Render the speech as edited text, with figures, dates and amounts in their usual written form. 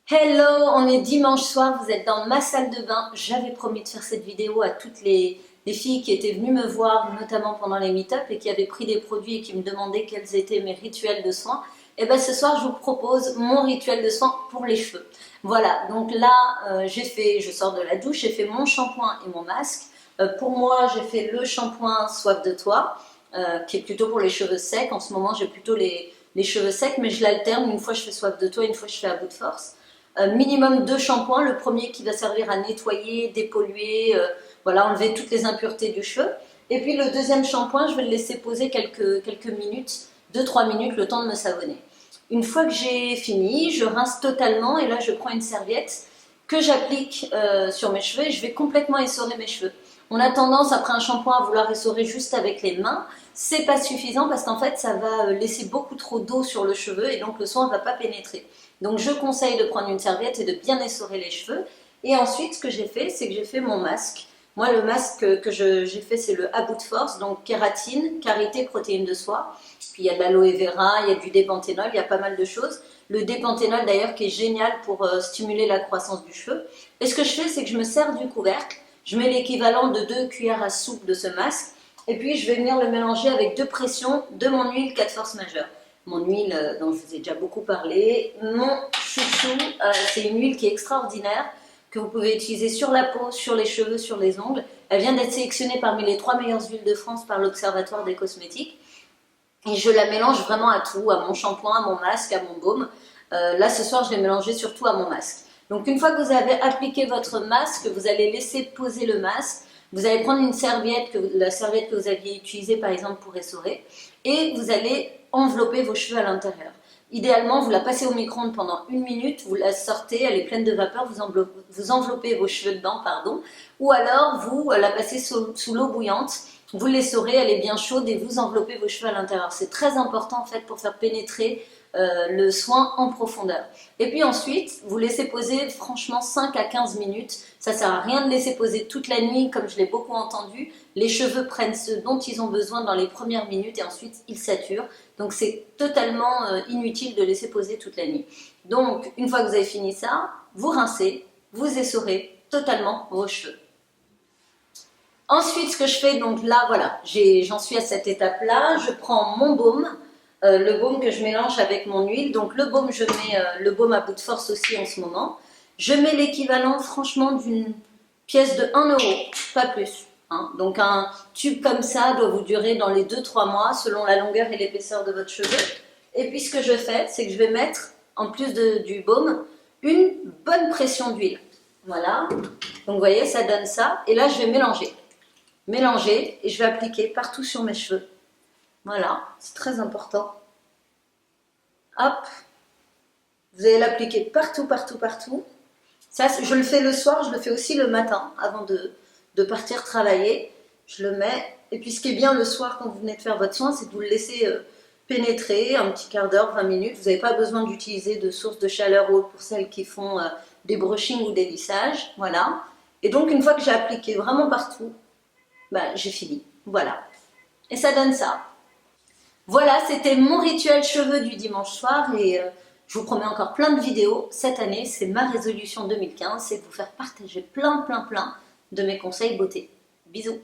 Hello, on est dimanche soir, vous êtes dans ma salle de bain. J'avais promis de faire cette vidéo à toutes les filles qui étaient venues me voir, notamment pendant les meet-up et qui avaient pris des produits et qui me demandaient quels étaient mes rituels de soins. Et bien ce soir, je vous propose mon rituel de soins pour les cheveux. Voilà, donc là, je sors de la douche, j'ai fait mon shampoing et mon masque. Pour moi, j'ai fait le shampoing Soif de toi, qui est plutôt pour les cheveux secs. En ce moment, j'ai plutôt les cheveux secs, mais je l'alterne. Une fois, je fais Soif de toi, une fois, je fais à bout de force. Minimum 2 shampoings, le premier qui va servir à nettoyer, dépolluer, voilà, enlever toutes les impuretés du cheveu. Et puis le deuxième shampoing, je vais le laisser poser quelques minutes, 2-3 minutes, le temps de me savonner. Une fois que j'ai fini, je rince totalement et là je prends une serviette que j'applique sur mes cheveux et je vais complètement essorer mes cheveux. On a tendance après un shampoing à vouloir essorer juste avec les mains. C'est pas suffisant parce qu'en fait ça va laisser beaucoup trop d'eau sur le cheveu et donc le soin ne va pas pénétrer. Donc je conseille de prendre une serviette et de bien essorer les cheveux. Et ensuite ce que j'ai fait, c'est que j'ai fait mon masque. Moi le masque que j'ai fait c'est le à bout de force, donc kératine, karité, protéines de soie. Puis il y a de l'aloe vera, il y a du dépanthénol, il y a pas mal de choses. Le dépanthénol d'ailleurs qui est génial pour stimuler la croissance du cheveu. Et ce que je fais c'est que je me sers du couvercle. Je mets l'équivalent de 2 cuillères à soupe de ce masque et puis je vais venir le mélanger avec 2 pressions de mon huile 4 forces majeures. Mon huile dont je vous ai déjà beaucoup parlé, mon chouchou, c'est une huile qui est extraordinaire que vous pouvez utiliser sur la peau, sur les cheveux, sur les ongles. Elle vient d'être sélectionnée parmi les 3 meilleures huiles de France par l'Observatoire des cosmétiques. Et je la mélange vraiment à tout, à mon shampoing, à mon masque, à mon baume. Là ce soir je vais mélanger surtout à mon masque. Donc une fois que vous avez appliqué votre masque, vous allez laisser poser le masque. Vous allez prendre une serviette, la serviette que vous aviez utilisée par exemple pour essorer, et vous allez envelopper vos cheveux à l'intérieur. Idéalement, vous la passez au micro-ondes pendant 1 minute, vous la sortez, elle est pleine de vapeur, vous enveloppez vos cheveux dedans, pardon, ou alors vous la passez sous l'eau bouillante, vous l'essorez, elle est bien chaude et vous enveloppez vos cheveux à l'intérieur. C'est très important en fait pour faire pénétrer le soin en profondeur. Et puis ensuite, vous laissez poser franchement 5 à 15 minutes. Ça ne sert à rien de laisser poser toute la nuit, comme je l'ai beaucoup entendu. Les cheveux prennent ce dont ils ont besoin dans les premières minutes et ensuite ils saturent. Donc c'est totalement inutile de laisser poser toute la nuit. Donc une fois que vous avez fini ça, vous rincez, vous essorez totalement vos cheveux. Ensuite, ce que je fais, donc là, voilà, j'en suis à cette étape-là. Je prends mon baume. Le baume que je mélange avec mon huile. Donc le baume, je mets le baume à bout de force aussi en ce moment. Je mets l'équivalent franchement d'une pièce de 1 euro, pas plus. Hein. Donc un tube comme ça doit vous durer dans les 2-3 mois selon la longueur et l'épaisseur de votre cheveu. Et puis ce que je fais, c'est que je vais mettre, en plus du baume, une bonne pression d'huile. Voilà. Donc vous voyez, ça donne ça. Et là, je vais mélanger. Mélanger et je vais appliquer partout sur mes cheveux. Voilà, c'est très important. Hop, vous allez l'appliquer partout, partout, partout. Ça, je le fais le soir, je le fais aussi le matin, avant de partir travailler. Je le mets, et puis ce qui est bien le soir quand vous venez de faire votre soin, c'est que vous le laissez pénétrer un petit quart d'heure, 20 minutes. Vous n'avez pas besoin d'utiliser de source de chaleur haute pour celles qui font des brushings ou des lissages. Voilà. Et donc, une fois que j'ai appliqué vraiment partout, ben, j'ai fini. Voilà. Et ça donne ça. Voilà, c'était mon rituel cheveux du dimanche soir et je vous promets encore plein de vidéos. Cette année, c'est ma résolution 2015, c'est de vous faire partager plein de mes conseils beauté. Bisous!